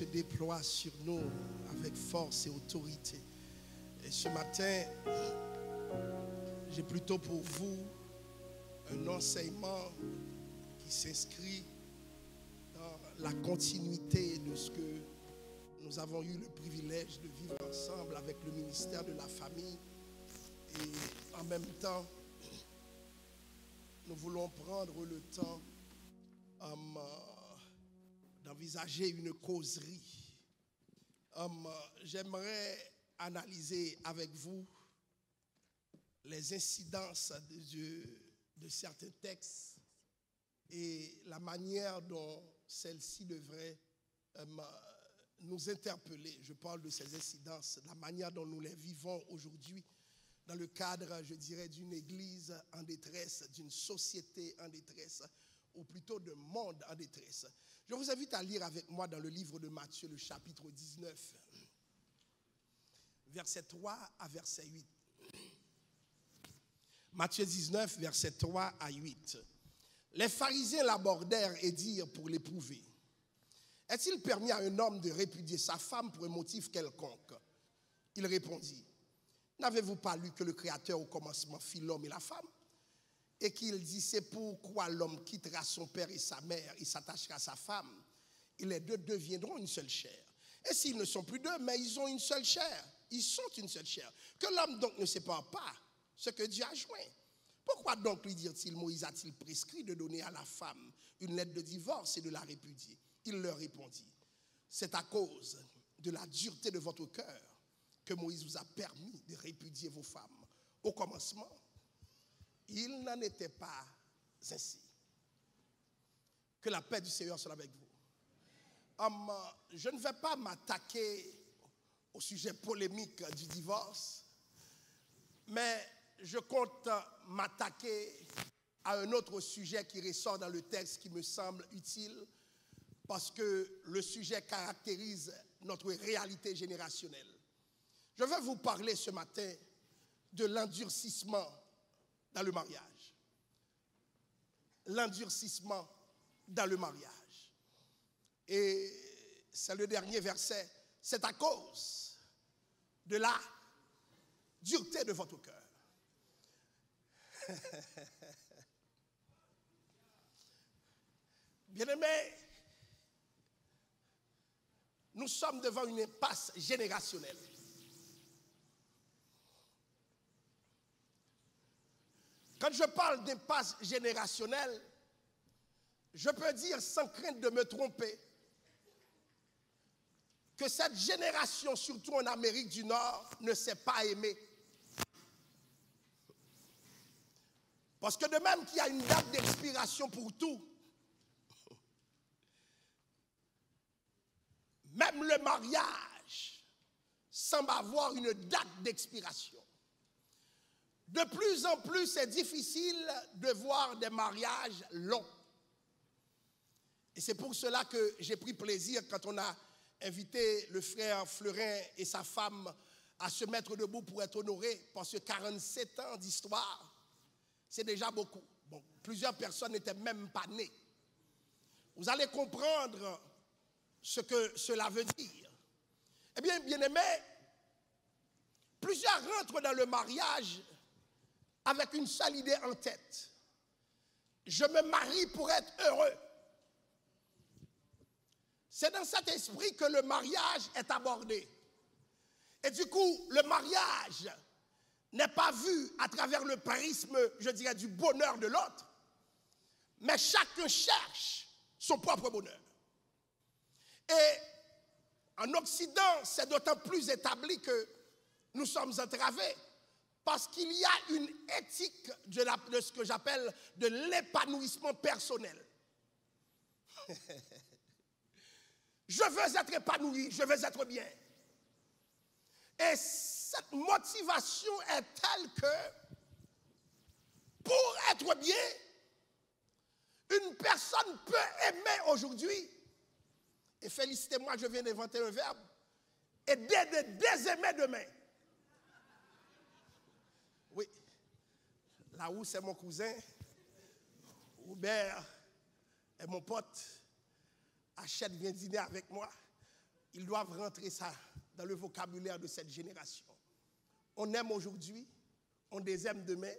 se déploie sur nous avec force et autorité. Et ce matin, j'ai plutôt pour vous un enseignement qui s'inscrit dans la continuité de ce que nous avons eu le privilège de vivre ensemble avec le ministère de la famille. Et en même temps, nous voulons prendre le temps d'envisager une causerie. J'aimerais analyser avec vous les incidences de certains textes et la manière dont celles-ci devraient nous interpeller. Je parle de ces incidences, la manière dont nous les vivons aujourd'hui dans le cadre, je dirais, d'une église en détresse, d'une société en détresse, ou plutôt d'un monde en détresse. Je vous invite à lire avec moi dans le livre de Matthieu, le chapitre 19, verset 3 à verset 8. Matthieu 19, verset 3 à 8. Les pharisiens l'abordèrent et dirent pour l'éprouver: est-il permis à un homme de répudier sa femme pour un motif quelconque? Il répondit: n'avez-vous pas lu que le Créateur au commencement fit l'homme et la femme? Et qu'il dit: c'est pourquoi l'homme quittera son père et sa mère et s'attachera à sa femme, et les deux deviendront une seule chair. Et s'ils ne sont plus deux, mais ils ont une seule chair, ils sont une seule chair. Que l'homme donc ne sépare pas ce que Dieu a joint. Pourquoi donc, lui dirent-ils, Moïse a-t-il prescrit de donner à la femme une lettre de divorce et de la répudier? Il leur répondit: c'est à cause de la dureté de votre cœur que Moïse vous a permis de répudier vos femmes. Au commencement, il n'en était pas ainsi. Que la paix du Seigneur soit avec vous. Je ne vais pas m'attaquer au sujet polémique du divorce, mais je compte m'attaquer à un autre sujet qui ressort dans le texte qui me semble utile, parce que le sujet caractérise notre réalité générationnelle. Je vais vous parler ce matin de l'endurcissement dans le mariage. L'endurcissement dans le mariage. Et c'est le dernier verset. C'est à cause de la dureté de votre cœur. Bien-aimés, nous sommes devant une impasse générationnelle. Quand je parle d'impasse générationnelle, je peux dire sans crainte de me tromper que cette génération, surtout en Amérique du Nord, ne sait pas aimer. Parce que de même qu'il y a une date d'expiration pour tout, même le mariage semble avoir une date d'expiration. De plus en plus, c'est difficile de voir des mariages longs. Et c'est pour cela que j'ai pris plaisir quand on a invité le frère Fleurin et sa femme à se mettre debout pour être honorés, parce que 47 ans d'histoire, c'est déjà beaucoup. Bon, plusieurs personnes n'étaient même pas nées. Vous allez comprendre ce que cela veut dire. Eh bien, bien-aimés, plusieurs rentrent dans le mariage avec une seule idée en tête: je me marie pour être heureux. C'est dans cet esprit que le mariage est abordé. Et du coup, le mariage n'est pas vu à travers le prisme, je dirais, du bonheur de l'autre, mais chacun cherche son propre bonheur. Et en Occident, c'est d'autant plus établi que nous sommes entravés, parce qu'il y a une éthique de ce que j'appelle de l'épanouissement personnel. Je veux être épanoui, je veux être bien. Et cette motivation est telle que, pour être bien, une personne peut aimer aujourd'hui, et félicitez-moi, je viens d'inventer un verbe, et désaimer demain. Oui, là où c'est mon cousin, Hubert est mon pote, Achète vient dîner avec moi. ils doivent rentrer ça dans le vocabulaire de cette génération. On aime aujourd'hui, on désaime demain,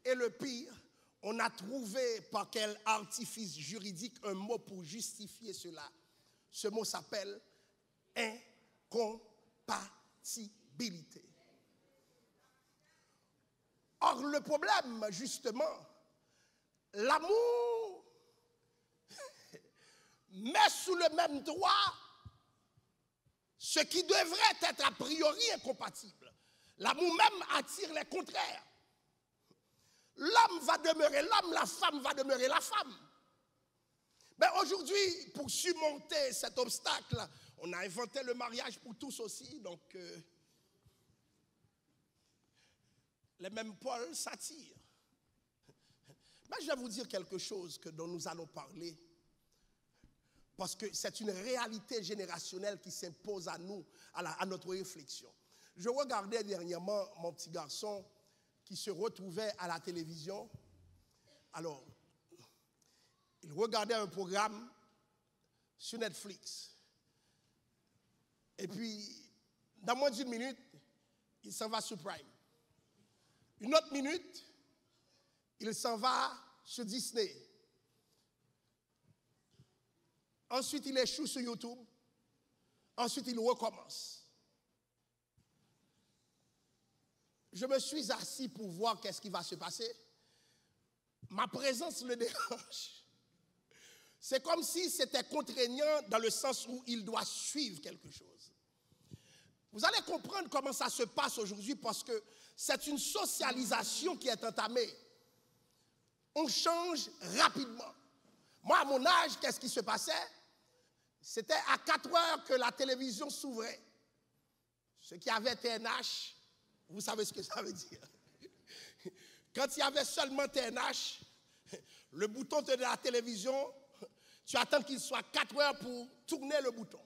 et le pire, on a trouvé par quel artifice juridique un mot pour justifier cela. Ce mot s'appelle incompatibilité. Or, le problème, justement, l'amour met sous le même toit ce qui devrait être a priori incompatible. L'amour même attire les contraires. L'homme va demeurer l'homme, la femme va demeurer la femme. Mais aujourd'hui, pour surmonter cet obstacle, on a inventé le mariage pour tous aussi, donc les mêmes pôles s'attirent. Mais je vais vous dire quelque chose dont nous allons parler, parce que c'est une réalité générationnelle qui s'impose à nous, à notre réflexion. Je regardais dernièrement mon petit garçon qui se retrouvait à la télévision. Alors, il regardait un programme sur Netflix. Et puis, dans moins d'une minute, il s'en va sur Prime. Une autre minute, il s'en va sur Disney. Ensuite, il échoue sur YouTube. Ensuite, il recommence. Je me suis assis pour voir qu'est-ce qui va se passer. Ma présence le dérange. C'est comme si c'était contraignant dans le sens où il doit suivre quelque chose. Vous allez comprendre comment ça se passe aujourd'hui parce que c'est une socialisation qui est entamée. On change rapidement. Moi, à mon âge, qu'est-ce qui se passait? C'était à 4 heures que la télévision s'ouvrait. Ceux qui avaient TNH, vous savez ce que ça veut dire. Quand il y avait seulement TNH, le bouton de la télévision, tu attends qu'il soit 4 heures pour tourner le bouton.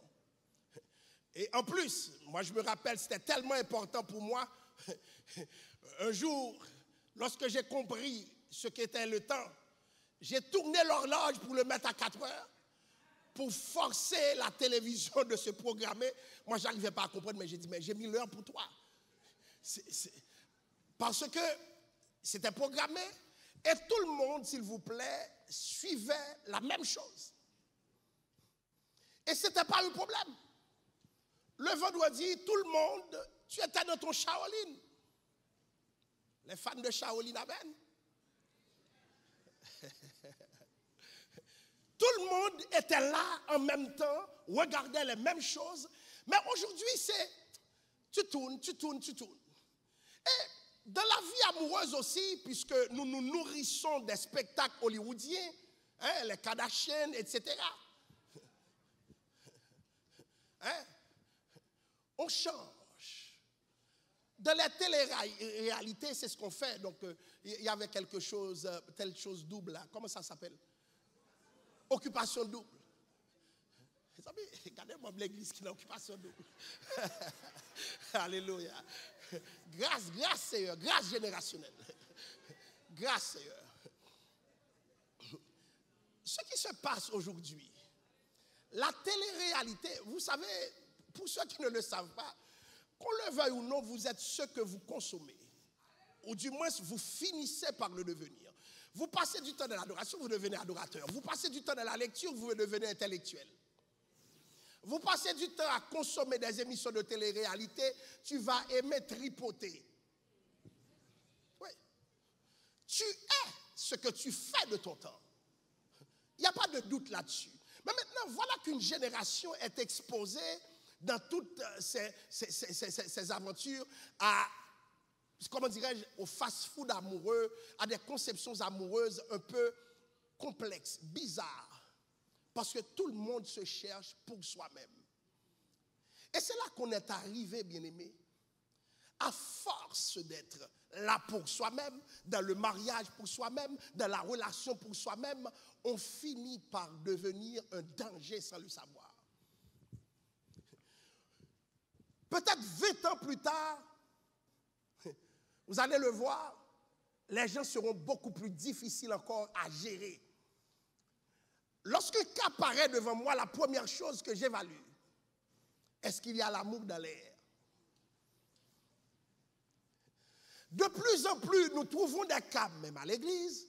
Et en plus, moi je me rappelle, c'était tellement important pour moi. Un jour, lorsque j'ai compris ce qu'était le temps, j'ai tourné l'horloge pour le mettre à 4 heures, pour forcer la télévision de se programmer. Moi, je n'arrivais pas à comprendre, mais j'ai dit, mais j'ai mis l'heure pour toi. Parce que c'était programmé et tout le monde, s'il vous plaît, suivait la même chose. Et ce n'était pas un problème. Le vendredi, tout le monde, tu étais dans ton Shaolin. Les fans de Shaolin amènent. Tout le monde était là en même temps, regardait les mêmes choses. Mais aujourd'hui, c'est tu tournes. Et dans la vie amoureuse aussi, puisque nous nous nourrissons des spectacles hollywoodiens, hein, les Kardashians, etc. Hein? On change. Dans les téléréalités, c'est ce qu'on fait. Donc, il y avait quelque chose, telle chose double là. Comment ça s'appelle? Occupation double. Vous savez, regardez-moi l'église qui a occupation double. Alléluia. Grâce Seigneur, grâce générationnelle. Grâce Seigneur. Ce qui se passe aujourd'hui, la télé-réalité, vous savez, pour ceux qui ne le savent pas, qu'on le veuille ou non, vous êtes ce que vous consommez. Ou du moins, vous finissez par le devenir. Vous passez du temps dans l'adoration, vous devenez adorateur. Vous passez du temps dans la lecture, vous devenez intellectuel. Vous passez du temps à consommer des émissions de télé-réalité, tu vas aimer tripoter. Oui. Tu es ce que tu fais de ton temps. Il n'y a pas de doute là-dessus. Mais maintenant, voilà qu'une génération est exposée dans toutes ces aventures à, comment dirais-je, au fast-food amoureux, à des conceptions amoureuses un peu complexes, bizarres. Parce que tout le monde se cherche pour soi-même. Et c'est là qu'on est arrivé, bien-aimés. À force d'être là pour soi-même, dans le mariage pour soi-même, dans la relation pour soi-même, on finit par devenir un danger sans le savoir. Peut-être 20 ans plus tard, vous allez le voir, les gens seront beaucoup plus difficiles encore à gérer. Lorsque qu'apparaît devant moi, la première chose que j'évalue, Est-ce qu'il y a l'amour dans l'air? De plus en plus, nous trouvons des cas, même à l'église,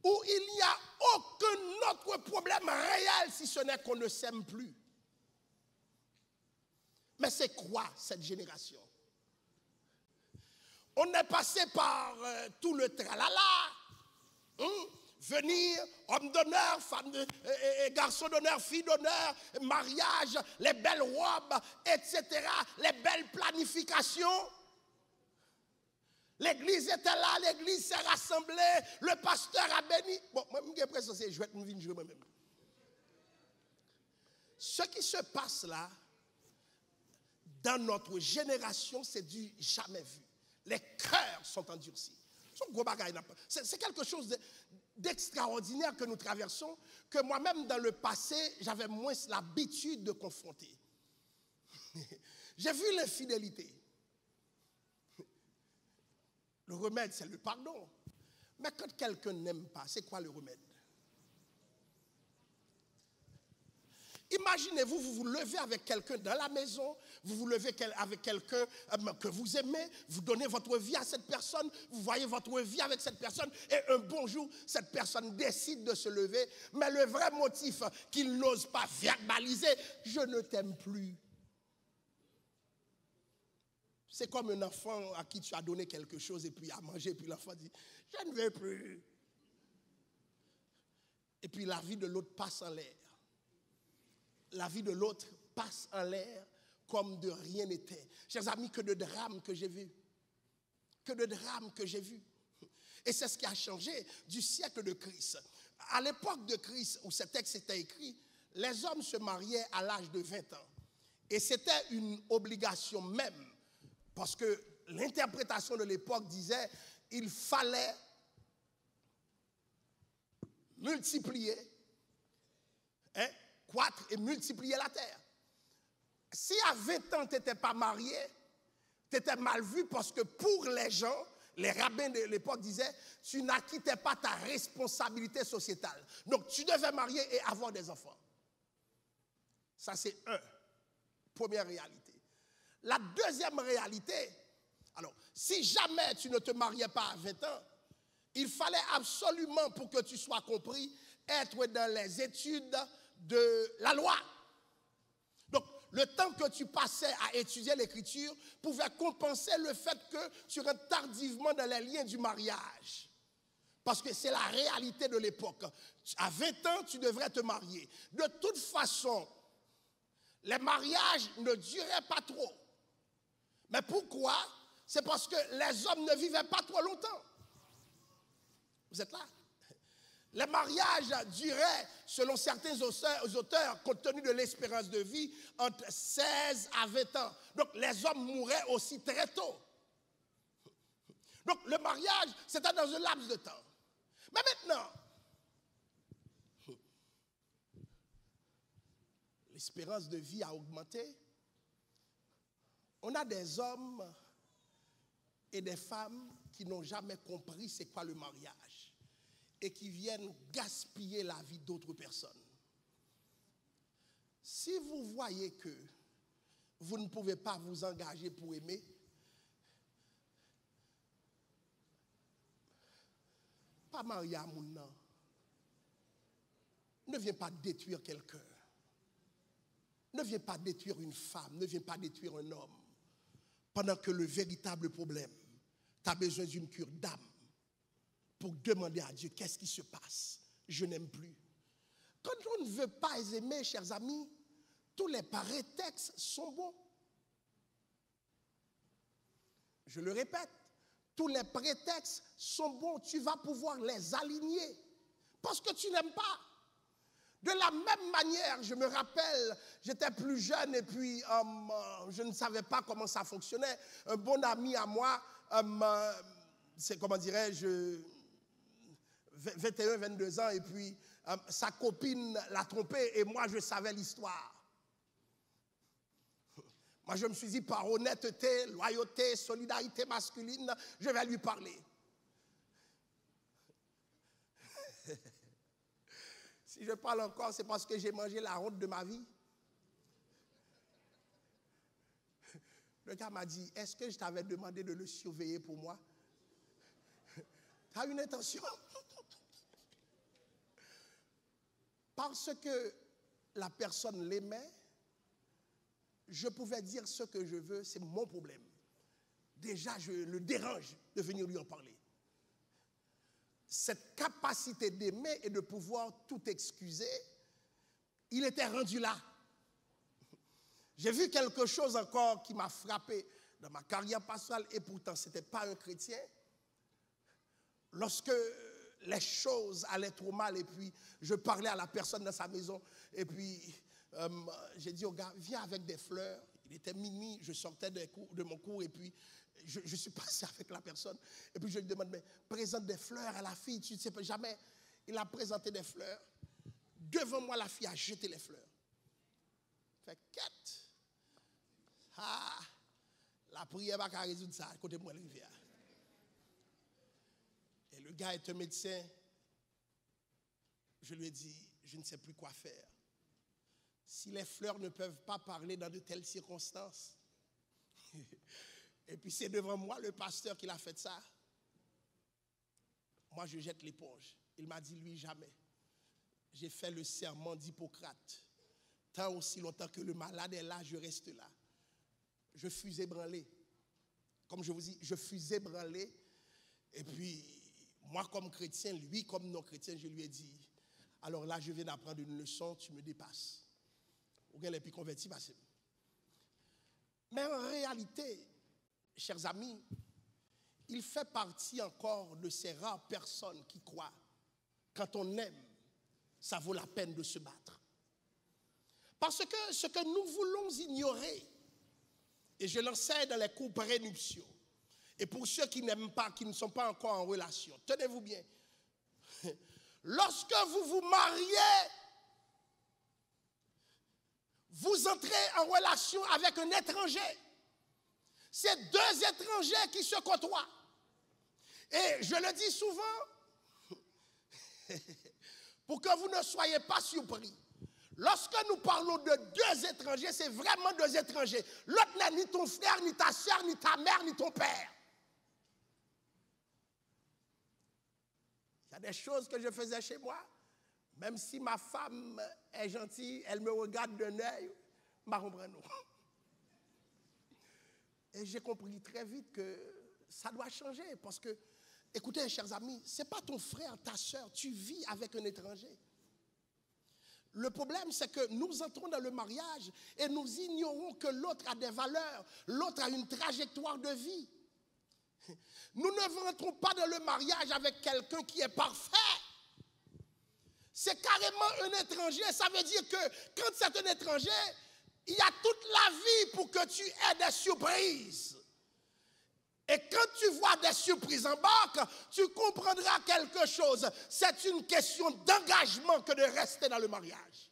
où il n'y a aucun autre problème réel si ce n'est qu'on ne s'aime plus. Mais c'est quoi cette génération? On est passé par tout le tralala, venir, homme d'honneur, femme garçon d'honneur, fille d'honneur, mariage, les belles robes, etc., les belles planifications. L'église était là, l'église s'est rassemblée, le pasteur a béni. Bon, moi, je suis prêt à dire, je vais me venir moi-même. Ce qui se passe là, dans notre génération, c'est du jamais vu. Les cœurs sont endurcis. C'est quelque chose d'extraordinaire que nous traversons, que moi-même, dans le passé, j'avais moins l'habitude de confronter. J'ai vu l'infidélité. Le remède, c'est le pardon. Mais quand quelqu'un n'aime pas, c'est quoi le remède? Imaginez-vous, vous vous levez avec quelqu'un dans la maison, vous vous levez avec quelqu'un que vous aimez, vous donnez votre vie à cette personne, vous voyez votre vie avec cette personne, et un bon jour, cette personne décide de se lever, mais le vrai motif qu'il n'ose pas verbaliser, je ne t'aime plus. C'est comme un enfant à qui tu as donné quelque chose et puis à manger, et puis l'enfant dit, je ne veux plus. Et puis la vie de l'autre passe en l'air. La vie de l'autre passe en l'air comme de rien n'était. Chers amis, que de drames que j'ai vus. Que de drames que j'ai vus. Et c'est ce qui a changé du siècle de Christ. À l'époque de Christ, où ce texte était écrit, les hommes se mariaient à l'âge de 20 ans. Et c'était une obligation même. Parce que l'interprétation de l'époque disait il fallait multiplier, croître et multiplier la terre. Si à 20 ans tu n'étais pas marié, tu étais mal vu parce que pour les gens, les rabbins de l'époque disaient tu n'acquittais pas ta responsabilité sociétale. Donc tu devais marier et avoir des enfants. Ça c'est première réalité. La deuxième réalité, alors, si jamais tu ne te mariais pas à 20 ans, il fallait absolument, pour que tu sois compris, être dans les études de la loi. Donc, le temps que tu passais à étudier l'écriture pouvait compenser le fait que tu rentres tardivement dans les liens du mariage. Parce que c'est la réalité de l'époque. À 20 ans, tu devrais te marier. De toute façon, les mariages ne duraient pas trop. Mais pourquoi? C'est parce que les hommes ne vivaient pas trop longtemps. Vous êtes là? Les mariages duraient, selon certains auteurs, compte tenu de l'espérance de vie, entre 16 à 20 ans. Donc les hommes mouraient aussi très tôt. Donc le mariage, c'était dans un laps de temps. Mais maintenant, l'espérance de vie a augmenté. On a des hommes et des femmes qui n'ont jamais compris c'est quoi le mariage et qui viennent gaspiller la vie d'autres personnes. Si vous voyez que vous ne pouvez pas vous engager pour aimer, pas marier à mon nom. Ne viens pas détruire quelqu'un. Ne viens pas détruire une femme, ne viens pas détruire un homme. Pendant que le véritable problème, tu as besoin d'une cure d'âme pour demander à Dieu qu'est-ce qui se passe. Je n'aime plus. Quand on ne veut pas aimer, chers amis, tous les prétextes sont bons. Je le répète, tous les prétextes sont bons. Tu vas pouvoir les aligner parce que tu n'aimes pas. De la même manière, je me rappelle, j'étais plus jeune et puis je ne savais pas comment ça fonctionnait. Un bon ami à moi, c'est comment dirais-je, 21, 22 ans, et puis sa copine l'a trompé et moi je savais l'histoire. Moi je me suis dit par honnêteté, loyauté, solidarité masculine, je vais lui parler. Si je parle encore, c'est parce que j'ai mangé la honte de ma vie. Le gars m'a dit, est-ce que je t'avais demandé de le surveiller pour moi? Tu as une intention? Parce que la personne l'aimait, je pouvais dire ce que je veux, c'est mon problème. Déjà, je le dérange de venir lui en parler. Cette capacité d'aimer et de pouvoir tout excuser, il était rendu là. J'ai vu quelque chose encore qui m'a frappé dans ma carrière pastorale, et pourtant ce n'était pas un chrétien. Lorsque les choses allaient trop mal, et puis je parlais à la personne dans sa maison, et puis j'ai dit au gars, viens avec des fleurs. Il était minuit, je sortais de mon cours, et puis je suis passé avec la personne, et puis je lui demande, mais présente des fleurs à la fille, tu ne sais pas jamais. Il a présenté des fleurs. Devant moi, la fille a jeté les fleurs. Fait quête. Ah, la prière va résoudre ça à côté de moi, la rivière. Et le gars est un médecin. Je lui ai dit, je ne sais plus quoi faire. Si les fleurs ne peuvent pas parler dans de telles circonstances, et puis c'est devant moi le pasteur qui l'a fait ça, moi je jette l'éponge. Il m'a dit, lui, jamais. J'ai fait le serment d'Hippocrate. Tant aussi longtemps que le malade est là, je reste là. Je fus ébranlé. Comme je vous dis, je fus ébranlé. Et puis, moi comme chrétien, lui comme non-chrétien, je lui ai dit, alors là, je viens d'apprendre une leçon, tu me dépasses. Ou bien les plus convertis, mais en réalité, chers amis, il fait partie encore de ces rares personnes qui croient, quand on aime, ça vaut la peine de se battre. Parce que ce que nous voulons ignorer, et je l'enseigne dans les cours prénuptiaux, et pour ceux qui n'aiment pas, qui ne sont pas encore en relation, tenez-vous bien, lorsque vous vous mariez, vous entrez en relation avec un étranger. C'est deux étrangers qui se côtoient. Et je le dis souvent, pour que vous ne soyez pas surpris. Lorsque nous parlons de deux étrangers, c'est vraiment deux étrangers. L'autre n'est ni ton frère, ni ta soeur, ni ta mère, ni ton père. Il y a des choses que je faisais chez moi. Même si ma femme est gentille, elle me regarde d'un œil, je comprends non. Et j'ai compris très vite que ça doit changer. Parce que, écoutez, chers amis, ce n'est pas ton frère, ta soeur, tu vis avec un étranger. Le problème, c'est que nous entrons dans le mariage et nous ignorons que l'autre a des valeurs, l'autre a une trajectoire de vie. Nous ne rentrons pas dans le mariage avec quelqu'un qui est parfait. C'est carrément un étranger. Ça veut dire que quand c'est un étranger, il y a toute la vie pour que tu aies des surprises. Et quand tu vois des surprises en barque, tu comprendras quelque chose. C'est une question d'engagement que de rester dans le mariage.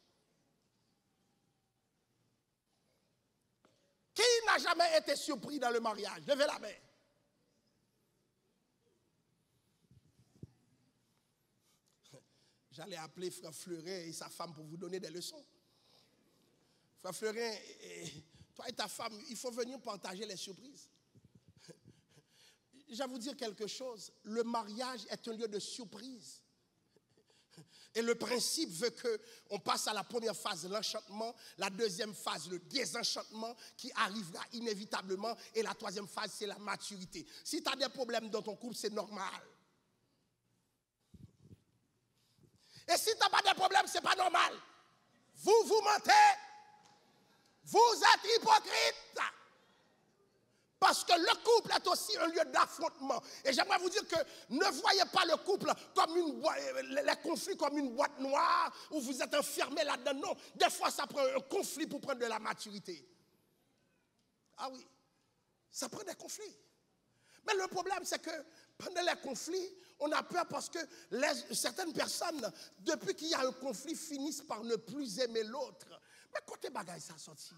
Qui n'a jamais été surpris dans le mariage? Levez la main. J'allais appeler Frère Fleurin et sa femme pour vous donner des leçons. Frère Fleurin, toi et ta femme, il faut venir partager les surprises. Je vais vous dire quelque chose. Le mariage est un lieu de surprise. Et le principe veut qu'on passe à la première phase, l'enchantement, la deuxième phase, le désenchantement, qui arrivera inévitablement, et la troisième phase, c'est la maturité. Si tu as des problèmes dans ton couple, c'est normal. Et si tu n'as pas de problème, ce n'est pas normal. Vous mentez. Vous êtes hypocrite. Parce que le couple est aussi un lieu d'affrontement. Et j'aimerais vous dire que ne voyez pas le couple comme les conflits comme une boîte noire où vous êtes enfermés là-dedans. Non, des fois ça prend un conflit pour prendre de la maturité. Ah oui, ça prend des conflits. Mais le problème c'est que pendant les conflits, on a peur parce que certaines personnes, depuis qu'il y a un conflit, finissent par ne plus aimer l'autre. Mais côté bagaille, ça sorti.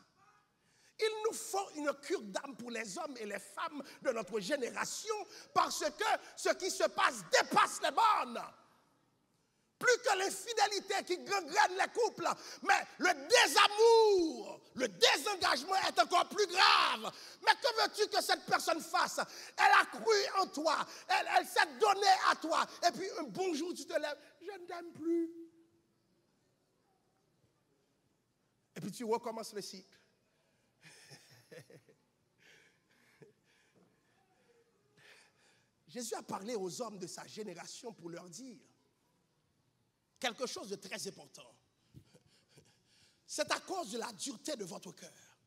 Il nous faut une cure d'âme pour les hommes et les femmes de notre génération parce que ce qui se passe dépasse les bornes. Plus que l'infidélité qui gangrène les couples, mais le désamour, le désengagement est encore plus grave. Mais que veux-tu que cette personne fasse? Elle a cru en toi, elle s'est donnée à toi, et puis un bon jour tu te lèves, je ne t'aime plus. Et puis tu recommences le cycle. Jésus a parlé aux hommes de sa génération pour leur dire quelque chose de très important. C'est à cause de la dureté de votre cœur.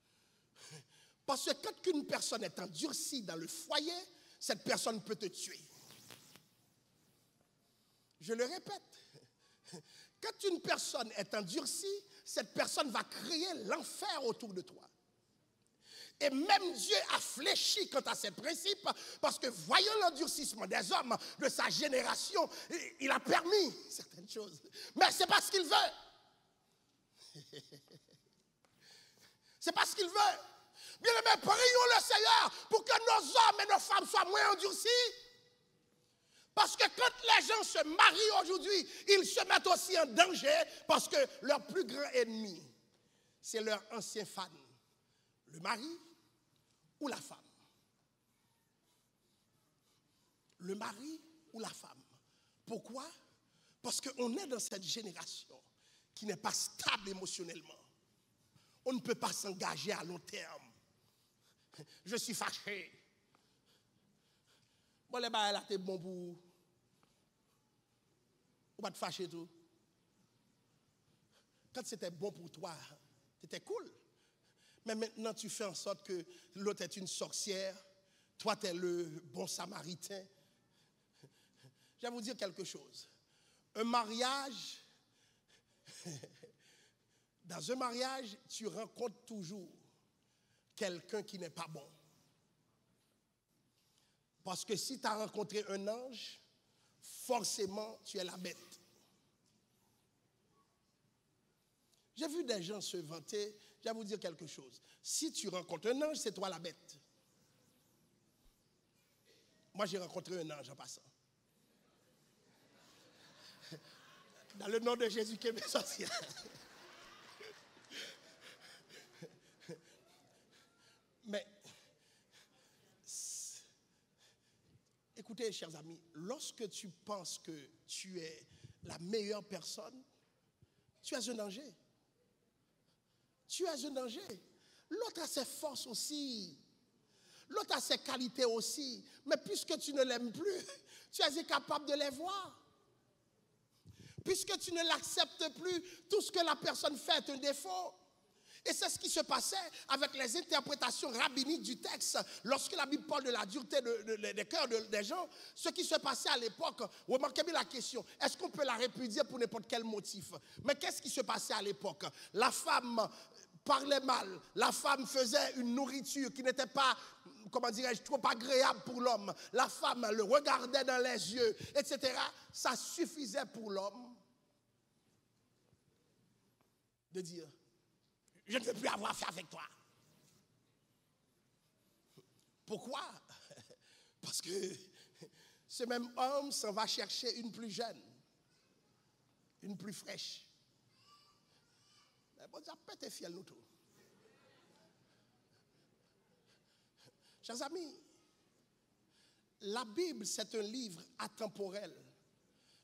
Parce que quand une personne est endurcie dans le foyer, cette personne peut te tuer. Je le répète. Quand une personne est endurcie, cette personne va créer l'enfer autour de toi. Et même Dieu a fléchi quant à ses principes, parce que voyant l'endurcissement des hommes de sa génération, il a permis certaines choses. Mais c'est pas ce qu'il veut. C'est pas ce qu'il veut. Bien aimé, prions le Seigneur pour que nos hommes et nos femmes soient moins endurcis. Parce que quand les gens se marient aujourd'hui, ils se mettent aussi en danger, parce que leur plus grand ennemi, c'est leur ancien fan, le mari ou la femme. Le mari ou la femme. Pourquoi? Parce qu'on est dans cette génération qui n'est pas stable émotionnellement. On ne peut pas s'engager à long terme. Je suis fâché. Bon, les bails là, t'es bon pour. On va te fâcher tout. Quand c'était bon pour toi, c'était cool. Mais maintenant, tu fais en sorte que l'autre est une sorcière. Toi, tu es le bon samaritain. Je vais vous dire quelque chose. Un mariage, dans un mariage, tu rencontres toujours quelqu'un qui n'est pas bon. Parce que si tu as rencontré un ange, forcément, tu es la bête. J'ai vu des gens se vanter. Je vais vous dire quelque chose. Si tu rencontres un ange, c'est toi la bête. Moi, j'ai rencontré un ange en passant. Dans le nom de Jésus qui est mes sorciers. Mais, écoutez, chers amis, lorsque tu penses que tu es la meilleure personne, tu es un danger. Tu es un danger. L'autre a ses forces aussi. L'autre a ses qualités aussi. Mais puisque tu ne l'aimes plus, tu es incapable de les voir. Puisque tu ne l'acceptes plus, tout ce que la personne fait est un défaut. Et c'est ce qui se passait avec les interprétations rabbiniques du texte. Lorsque la Bible parle de la dureté des cœurs des gens, ce qui se passait à l'époque, remarquez bien la question, est-ce qu'on peut la répudier pour n'importe quel motif? Mais qu'est-ce qui se passait à l'époque? La femme parlait mal, la femme faisait une nourriture qui n'était pas, comment dirais-je, trop agréable pour l'homme. La femme le regardait dans les yeux, etc. Ça suffisait pour l'homme de dire, je ne veux plus avoir affaire avec toi. Pourquoi? Parce que ce même homme s'en va chercher une plus jeune, une plus fraîche. Mais bon, ça peut être fiel nous tous. Chers amis, la Bible, c'est un livre atemporel.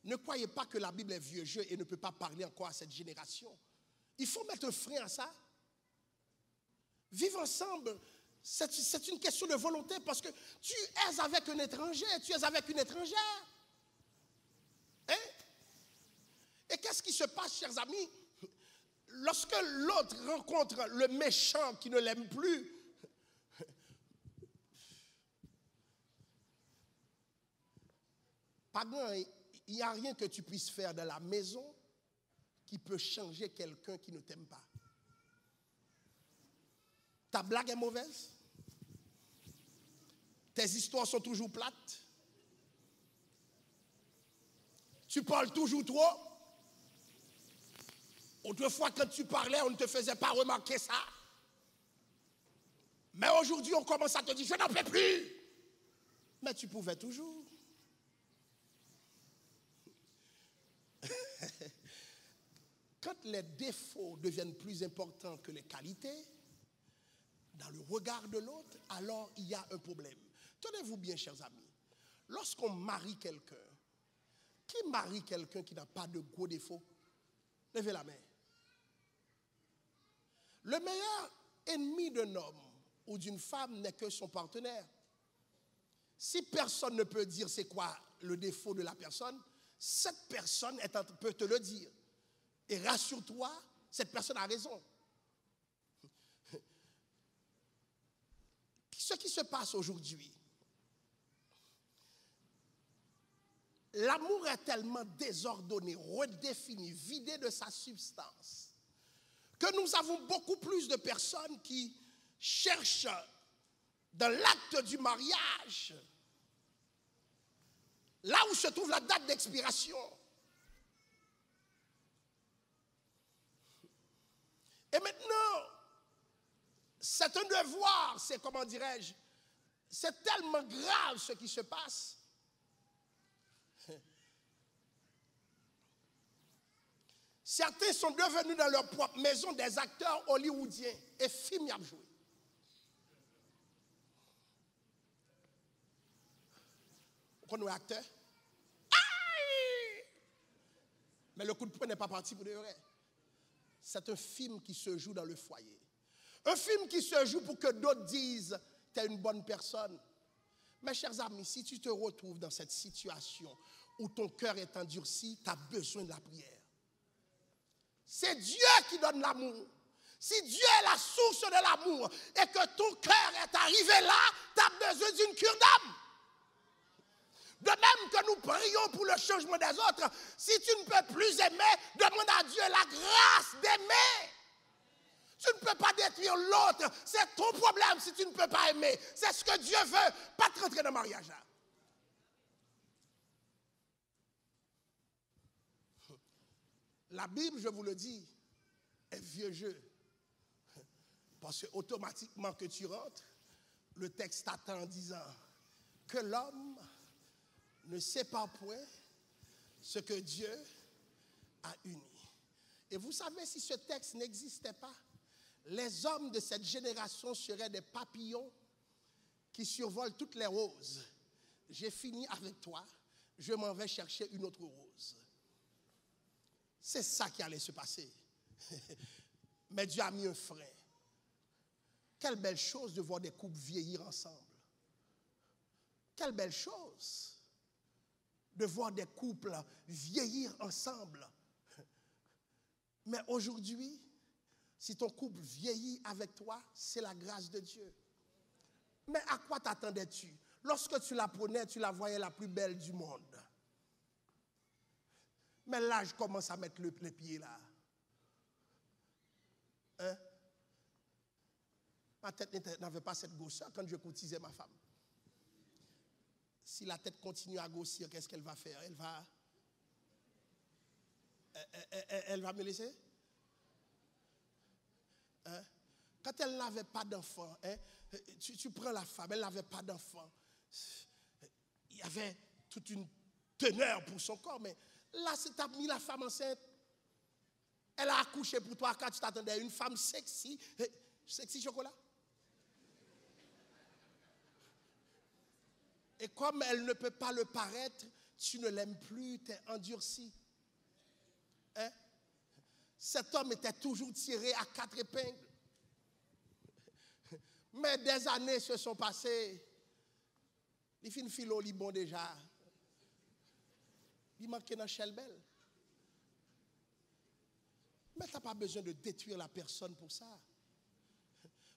Ne croyez pas que la Bible est vieux jeu et ne peut pas parler encore à cette génération. Il faut mettre un frein à ça. Vivre ensemble, c'est une question de volonté, parce que tu es avec un étranger, tu es avec une étrangère. Hein? Et qu'est-ce qui se passe, chers amis? Lorsque l'autre rencontre le méchant qui ne l'aime plus, pardon, il n'y a rien que tu puisses faire dans la maison qui peut changer quelqu'un qui ne t'aime pas. Ta blague est mauvaise. Tes histoires sont toujours plates. Tu parles toujours trop. Autrefois, quand tu parlais, on ne te faisait pas remarquer ça. Mais aujourd'hui, on commence à te dire, je n'en peux plus. Mais tu pouvais toujours. quand les défauts deviennent plus importants que les qualités, dans le regard de l'autre, alors il y a un problème. Tenez-vous bien, chers amis. Lorsqu'on marie quelqu'un, qui marie quelqu'un qui n'a pas de gros défauts? Levez la main. Le meilleur ennemi d'un homme ou d'une femme n'est que son partenaire. Si personne ne peut dire c'est quoi le défaut de la personne, cette personne peut te le dire. Et rassure-toi, cette personne a raison. Ce qui se passe aujourd'hui, l'amour est tellement désordonné, redéfini, vidé de sa substance, que nous avons beaucoup plus de personnes qui cherchent dans l'acte du mariage, là où se trouve la date d'expiration. Et maintenant, c'est un devoir, c'est comment dirais-je, c'est tellement grave ce qui se passe. Certains sont devenus dans leur propre maison des acteurs hollywoodiens et films y a joué. Vous connaissez un acteur? Mais le coup de poing n'est pas parti pour de vrai. C'est un film qui se joue dans le foyer. Un film qui se joue pour que d'autres disent « tu es une bonne personne ». Mes chers amis, si tu te retrouves dans cette situation où ton cœur est endurci, tu as besoin de la prière. C'est Dieu qui donne l'amour. Si Dieu est la source de l'amour et que ton cœur est arrivé là, tu as besoin d'une cure d'âme. De même que nous prions pour le changement des autres, si tu ne peux plus aimer, demande à Dieu la grâce d'aimer. Tu ne peux pas détruire l'autre. C'est ton problème si tu ne peux pas aimer. C'est ce que Dieu veut, pas te rentrer dans le mariage là. La Bible, je vous le dis, est vieux jeu. Parce que automatiquement que tu rentres, le texte t'attend en disant que l'homme ne sépare point ce que Dieu a uni. Et vous savez, si ce texte n'existait pas, les hommes de cette génération seraient des papillons qui survolent toutes les roses. J'ai fini avec toi, je m'en vais chercher une autre rose. C'est ça qui allait se passer. Mais Dieu a mis un frein. Quelle belle chose de voir des couples vieillir ensemble. Quelle belle chose de voir des couples vieillir ensemble. Mais aujourd'hui, si ton couple vieillit avec toi, c'est la grâce de Dieu. Mais à quoi t'attendais-tu? Lorsque tu la prenais, tu la voyais la plus belle du monde. Mais là, je commence à mettre les pieds là. Hein? Ma tête n'avait pas cette grosseur quand je courtisais ma femme. Si la tête continue à grossir, qu'est-ce qu'elle va faire? Elle va me laisser? Hein? Quand elle n'avait pas d'enfant, hein, tu prends la femme, elle n'avait pas d'enfant. Il y avait toute une teneur pour son corps, mais là, tu as mis la femme enceinte. Elle a accouché pour toi quand tu t'attendais à une femme sexy. Sexy chocolat. Et comme elle ne peut pas le paraître, tu ne l'aimes plus, tu es endurci. Hein? Cet homme était toujours tiré à 4 épingles. Mais des années se sont passées. Il fait une philo, il bon déjà. Il manquait dans Shelbel. Mais tu n'as pas besoin de détruire la personne pour ça.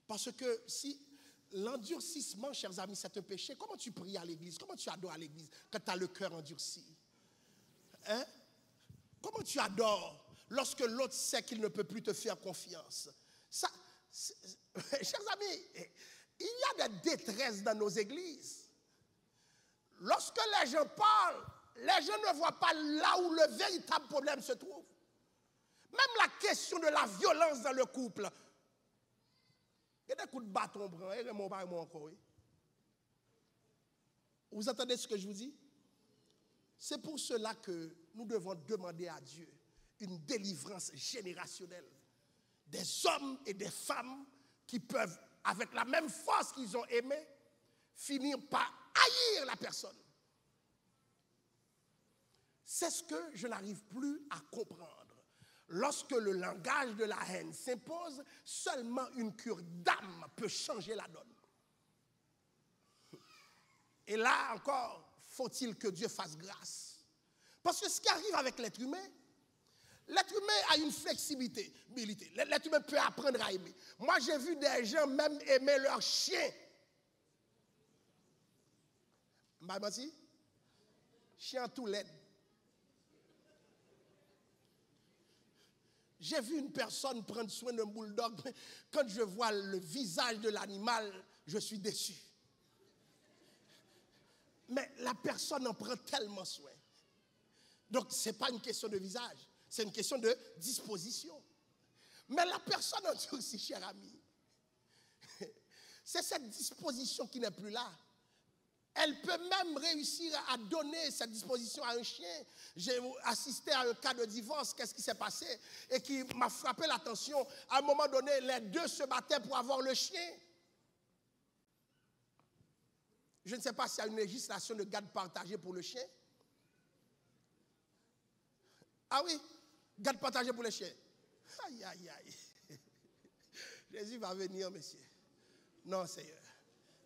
Parce que si l'endurcissement, chers amis, c'est un péché, comment tu pries à l'église? Comment tu adores à l'église quand tu as le cœur endurci? Hein? Comment tu adores lorsque l'autre sait qu'il ne peut plus te faire confiance? Ça, chers amis, il y a des détresses dans nos églises. Lorsque les gens parlent, les gens ne voient pas là où le véritable problème se trouve. Même la question de la violence dans le couple. Il y a des coups de bâton, encore. Vous entendez ce que je vous dis? C'est pour cela que nous devons demander à Dieu une délivrance générationnelle. Des hommes et des femmes qui peuvent, avec la même force qu'ils ont aimé, finir par haïr la personne. C'est ce que je n'arrive plus à comprendre. Lorsque le langage de la haine s'impose, seulement une cure d'âme peut changer la donne. Et là encore, faut-il que Dieu fasse grâce. Parce que ce qui arrive avec l'être humain a une flexibilité. L'être humain peut apprendre à aimer. Moi, j'ai vu des gens même aimer leur chien. M'a menti? Chien tout laid. J'ai vu une personne prendre soin d'un bulldog. Quand je vois le visage de l'animal, je suis déçu. Mais la personne en prend tellement soin. Donc, ce n'est pas une question de visage, c'est une question de disposition. Mais la personne en dit aussi, cher ami, c'est cette disposition qui n'est plus là. Elle peut même réussir à donner cette disposition à un chien. J'ai assisté à un cas de divorce, qu'est-ce qui s'est passé? Et qui m'a frappé l'attention. À un moment donné, les deux se battaient pour avoir le chien. Je ne sais pas s'il y a une législation de garde partagée pour le chien. Ah oui, garde partagée pour les chiens. Aïe, aïe, aïe. Jésus va venir, monsieur. Non, Seigneur.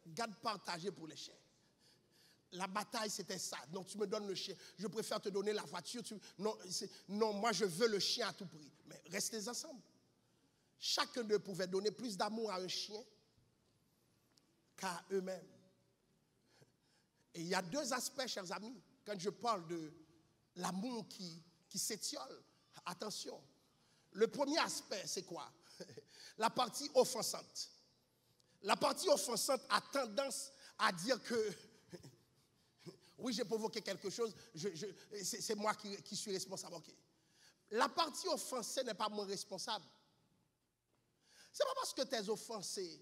Garde partagée pour les chiens. La bataille, c'était ça. Donc, tu me donnes le chien. Je préfère te donner la voiture. Non, moi, je veux le chien à tout prix. Mais restez ensemble. Chacun d'eux pouvait donner plus d'amour à un chien qu'à eux-mêmes. Et il y a deux aspects, chers amis, quand je parle de l'amour qui s'étiole. Attention. Le premier aspect, c'est quoi? La partie offensante. La partie offensante a tendance à dire que oui, j'ai provoqué quelque chose, c'est moi qui suis responsable. Okay. La partie offensée n'est pas moins responsable. Ce n'est pas parce que tu es offensé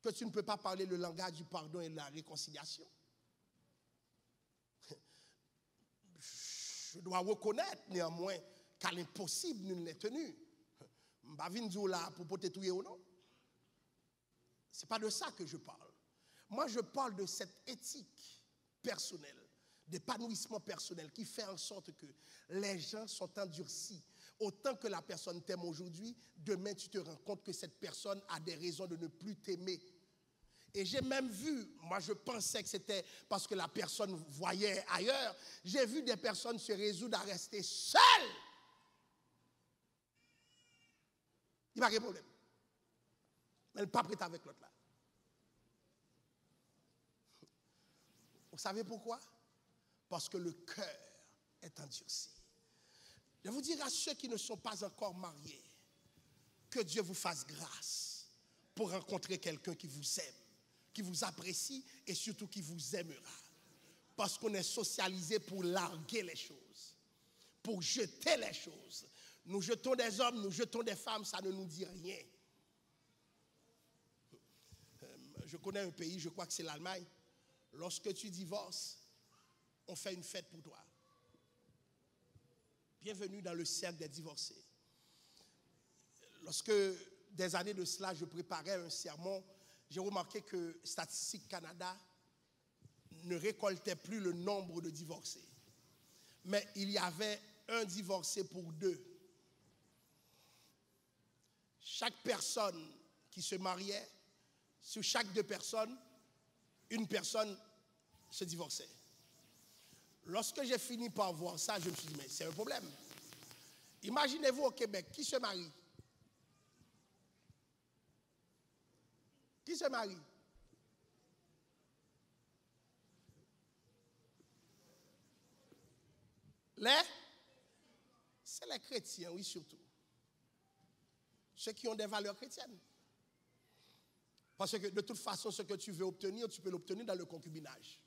que tu ne peux pas parler le langage du pardon et de la réconciliation. Je dois reconnaître néanmoins qu'à l'impossible, nous ne l'est tenu. Je ne vais pas dire là pour porter tout ou non. Ce n'est pas de ça que je parle. Moi, je parle de cette éthique personnelle, d'épanouissement personnel qui fait en sorte que les gens sont endurcis. Autant que la personne t'aime aujourd'hui, demain tu te rends compte que cette personne a des raisons de ne plus t'aimer. Et j'ai même vu, moi je pensais que c'était parce que la personne voyait ailleurs, j'ai vu des personnes se résoudre à rester seules. Il n'y a pas de problème. Mais elle n'est pas prête avec l'autre là. Vous savez pourquoi? Parce que le cœur est endurci. Je vous dire à ceux qui ne sont pas encore mariés, que Dieu vous fasse grâce pour rencontrer quelqu'un qui vous aime, qui vous apprécie et surtout qui vous aimera. Parce qu'on est socialisé pour larguer les choses, pour jeter les choses. Nous jetons des hommes, nous jetons des femmes, ça ne nous dit rien. Je connais un pays, je crois que c'est l'Allemagne. Lorsque tu divorces, on fait une fête pour toi. Bienvenue dans le cercle des divorcés. Lorsque, des années de cela, je préparais un sermon, j'ai remarqué que Statistique Canada ne récoltait plus le nombre de divorcés. Mais il y avait un divorcé pour deux. Chaque personne qui se mariait, sur chaque deux personnes, une personne se divorçait. Lorsque j'ai fini par voir ça, je me suis dit, mais c'est un problème. Imaginez-vous au Québec, qui se marie? Qui se marie? C'est les chrétiens, oui, surtout. Ceux qui ont des valeurs chrétiennes. Parce que de toute façon, ce que tu veux obtenir, tu peux l'obtenir dans le concubinage.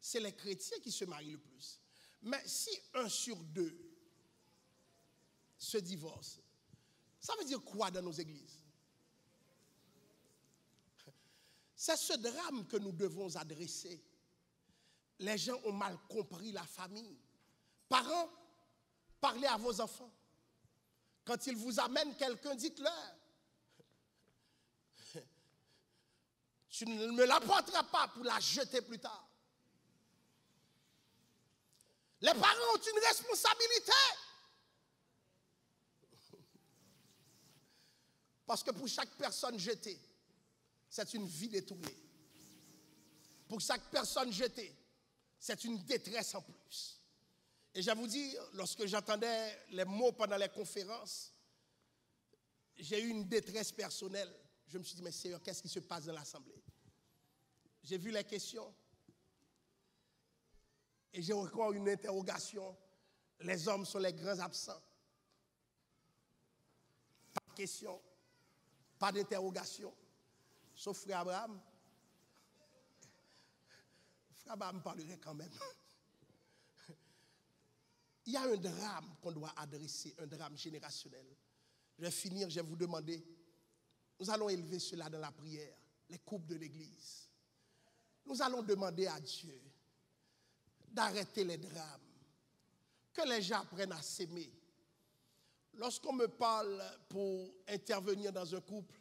C'est les chrétiens qui se marient le plus. Mais si 1 sur 2 se divorce, ça veut dire quoi dans nos églises? C'est ce drame que nous devons adresser. Les gens ont mal compris la famille. Parents, Parlez à vos enfants. Quand ils vous amènent quelqu'un, dites-leur. Tu ne me l'apporteras pas pour la jeter plus tard. Les parents ont une responsabilité. Parce que pour chaque personne jetée, c'est une vie détournée. Pour chaque personne jetée, c'est une détresse en plus. Et je vais vous dire, lorsque j'entendais les mots pendant les conférences, j'ai eu une détresse personnelle. Je me suis dit, mais Seigneur, qu'est-ce qui se passe dans l'assemblée? J'ai vu les questions. Et j'ai encore une interrogation. Les hommes sont les grands absents. Pas de question, pas d'interrogation. Sauf frère Abraham. Frère Abraham parlerait quand même. Il y a un drame qu'on doit adresser, un drame générationnel. Je vais finir, je vais vous demander. Nous allons élever cela dans la prière, les couples de l'Église. Nous allons demander à Dieu d'arrêter les drames, que les gens apprennent à s'aimer. Lorsqu'on me parle pour intervenir dans un couple,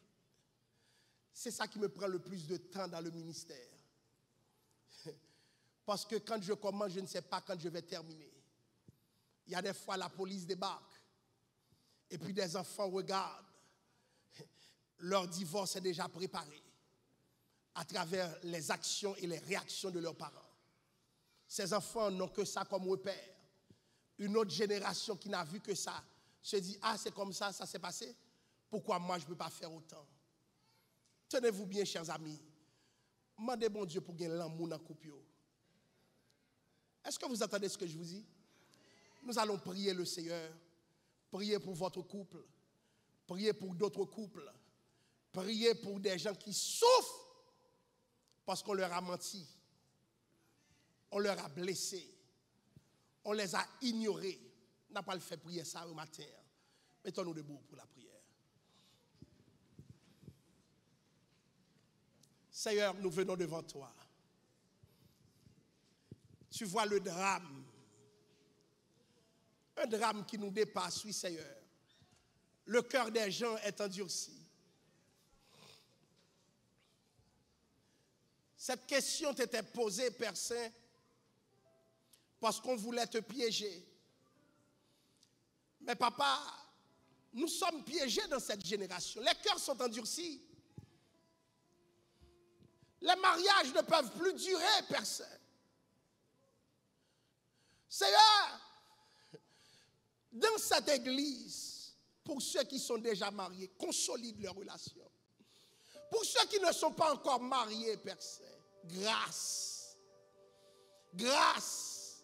c'est ça qui me prend le plus de temps dans le ministère. Parce que quand je commence, je ne sais pas quand je vais terminer. Il y a des fois la police débarque et puis des enfants regardent. Leur divorce est déjà préparé à travers les actions et les réactions de leurs parents. Ces enfants n'ont que ça comme repère. Une autre génération qui n'a vu que ça se dit, ah c'est comme ça, ça s'est passé. Pourquoi moi je ne peux pas faire autant? Tenez-vous bien, chers amis. Demandez bon Dieu pour gagner l'amour dans le couple. Est-ce que vous entendez ce que je vous dis? Nous allons prier le Seigneur. Priez pour votre couple. Priez pour d'autres couples. Priez pour des gens qui souffrent parce qu'on leur a menti. On leur a blessé. On les a ignorés. On n'a pas le fait prier ça au matin. Mettons-nous debout pour la prière. Seigneur, nous venons devant toi. Tu vois le drame. Un drame qui nous dépasse, oui Seigneur. Le cœur des gens est endurci. Cette question t'était posée, Père Saint, parce qu'on voulait te piéger. Mais papa, nous sommes piégés dans cette génération. Les cœurs sont endurcis. Les mariages ne peuvent plus durer, Père Saint. Seigneur, dans cette église, pour ceux qui sont déjà mariés, consolide leur relation. Pour ceux qui ne sont pas encore mariés, Père Saint, grâce. Grâce.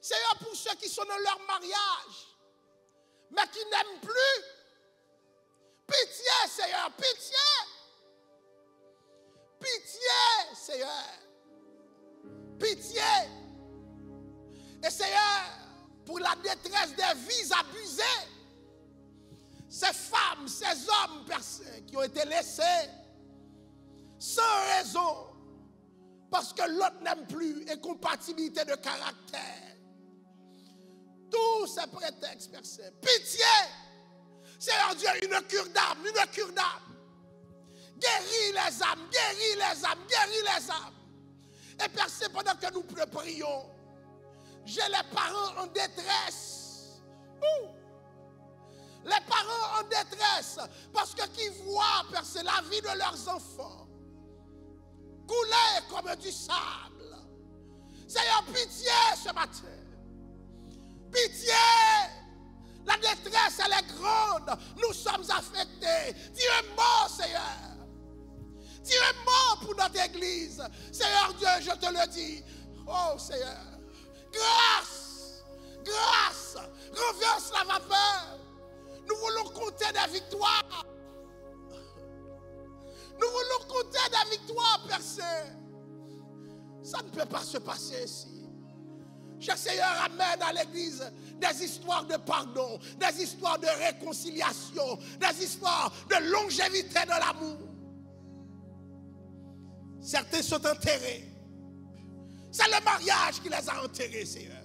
Seigneur, pour ceux qui sont dans leur mariage, mais qui n'aiment plus, pitié, Seigneur, pitié. Pitié, Seigneur. Pitié. Et Seigneur, pour la détresse des vies abusées, ces femmes, ces hommes, personnes qui ont été laissés sans raison, parce que l'autre n'aime plus, incompatibilité de caractère. Tous ces prétextes, personnes. Pitié! Seigneur Dieu, une cure d'âme, une cure d'âme. Guéris les âmes, guéris les âmes, guéris les âmes. Et Père, c'est pendant que nous prions, j'ai les parents en détresse. Les parents en détresse, parce que qui voient, Père, c'est la vie de leurs enfants couler comme du sable. Seigneur, pitié ce matin. Pitié. La détresse, elle est grande. Nous sommes affectés. Tu es mort, Seigneur. Tu es mort pour notre église. Seigneur Dieu, je te le dis. Oh, Seigneur. Grâce. Grâce. Renverse la vapeur. Nous voulons compter des victoires. Nous voulons compter des victoires, Père Saint. Ça ne peut pas se passer ici. Cher Seigneur, amène à l'église des histoires de pardon, des histoires de réconciliation, des histoires de longévité de l'amour. Certains sont enterrés. C'est le mariage qui les a enterrés, Seigneur.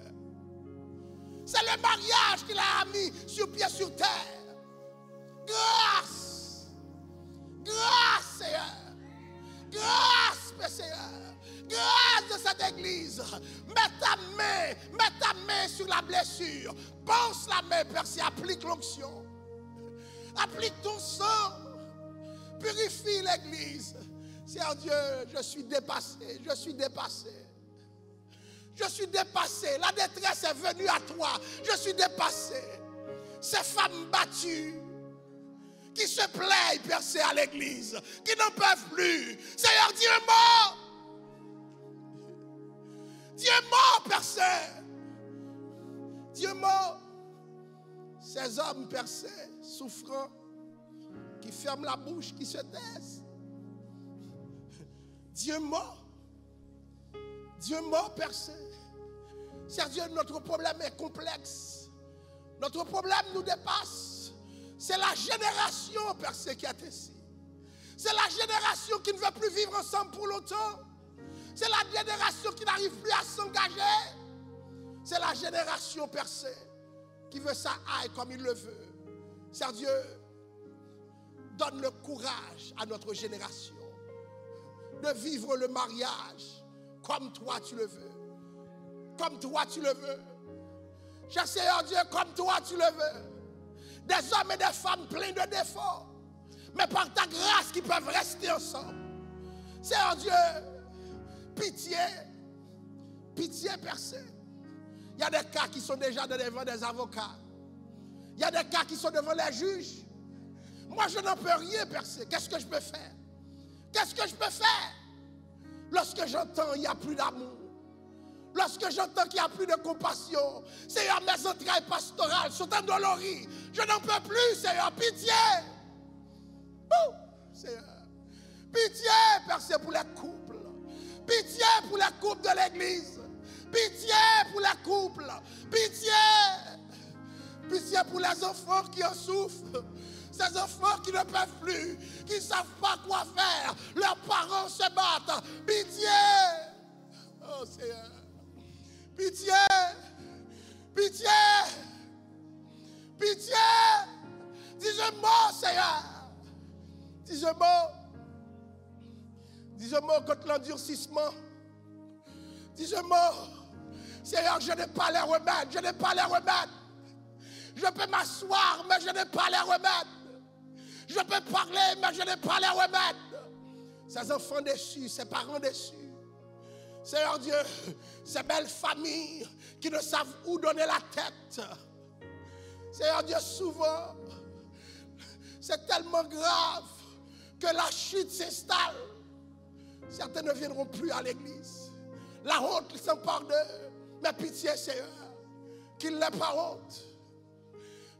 C'est le mariage qu'il a mis sur pied sur terre. Grâce. Grâce, Seigneur. Grâce, Seigneur. Grâce de cette église. Mets ta main sur la blessure. Pense la main, Père, applique l'onction. Applique ton sang. Purifie l'église. Seigneur Dieu, je suis dépassé. Je suis dépassé. Je suis dépassé. La détresse est venue à toi. Je suis dépassé. Ces femmes battues qui se plaignent, Père, à l'église, qui n'en peuvent plus. Seigneur, Dieu est mort. Dieu est mort, Père. Dieu est mort. Ces hommes, Père, souffrants, qui ferment la bouche, qui se taisent. Dieu est mort. Dieu est mort, Père. Seigneur Dieu, notre problème est complexe. Notre problème nous dépasse. C'est la génération, Père, qui est ici. C'est la génération qui ne veut plus vivre ensemble pour longtemps. C'est la génération qui n'arrive plus à s'engager. C'est la génération, Père, qui veut ça aille comme il le veut. Seigneur Dieu, donne le courage à notre génération de vivre le mariage comme toi tu le veux. Comme toi tu le veux. Seigneur Dieu, comme toi tu le veux. Des hommes et des femmes pleins de défauts, mais par ta grâce qui peuvent rester ensemble. Seigneur Dieu, pitié, pitié, Père. Il y a des cas qui sont déjà devant des avocats. Il y a des cas qui sont devant les juges. Moi, je n'en peux rien, Père. Qu'est-ce que je peux faire? Qu'est-ce que je peux faire? Lorsque j'entends qu'il n'y a plus d'amour. Lorsque j'entends qu'il n'y a plus de compassion. Seigneur, mes entrailles pastorales sont endolories. Je n'en peux plus, Seigneur. Pitié. Ouh, Seigneur. Pitié, Père, pour les couples. Pitié pour les couples de l'église. Pitié pour les couples. Pitié. Pitié pour les enfants qui en souffrent. Ces enfants qui ne peuvent plus, qui ne savent pas quoi faire. Leurs parents se battent. Pitié. Oh Seigneur. Pitié. Pitié. Pitié. Dis-moi, Seigneur. Dis-moi. Dis-moi contre l'endurcissement. Dis-moi. Seigneur, je n'ai pas les remèdes. Je n'ai pas les remèdes. Je peux m'asseoir, mais je n'ai pas les remèdes. Je peux parler, mais je n'ai pas les remèdes. Ces enfants déçus, ces parents déçus. Seigneur Dieu, ces belles familles qui ne savent où donner la tête. Seigneur Dieu, souvent, c'est tellement grave que la chute s'installe. Certains ne viendront plus à l'église. La honte s'empare d'eux. Mais pitié, Seigneur, qu'il n'ait pas honte.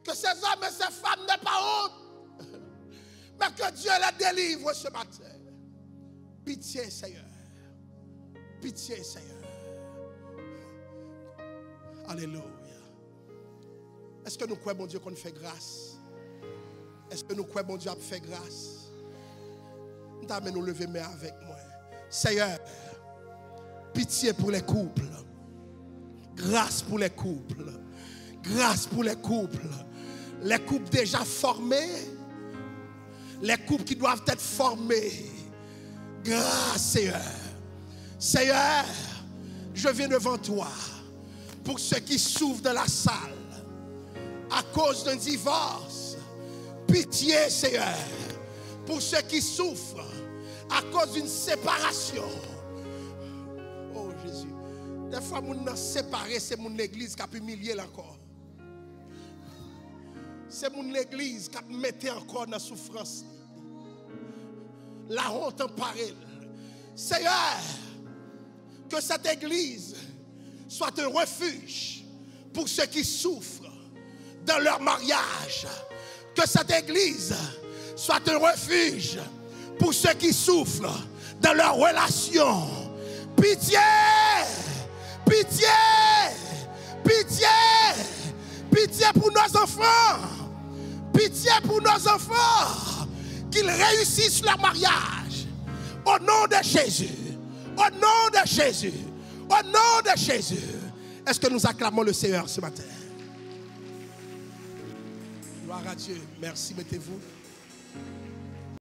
Que ces hommes et ces femmes n'aient pas honte. Mais que Dieu les délivre ce matin. Pitié, Seigneur. Pitié, Seigneur. Alléluia. Est-ce que nous croyons, bon Dieu, qu'on fait grâce? Est-ce que nous croyons, bon Dieu, qu'on fait grâce? Nous allons nous lever mais avec moi. Seigneur, pitié pour les couples. Grâce pour les couples. Grâce pour les couples. Les couples déjà formés. Les couples qui doivent être formés. Grâce, Seigneur. Seigneur, je viens devant toi pour ceux qui souffrent de la salle à cause d'un divorce. Pitié, Seigneur, pour ceux qui souffrent à cause d'une séparation. Oh Jésus, des fois, nous séparés, c'est mon église qui a pu humilier encore. C'est mon église qui a mis encore dans la souffrance. La honte en parle. Seigneur, que cette église soit un refuge pour ceux qui souffrent dans leur mariage. Que cette église soit un refuge pour ceux qui souffrent dans leur relation. Pitié, pitié, pitié, pitié pour nos enfants. Pitié pour nos enfants. Qu'ils réussissent leur mariage. Au nom de Jésus. Au nom de Jésus. Au nom de Jésus. Est-ce que nous acclamons le Seigneur ce matin? Gloire à Dieu. Merci, mettez-vous.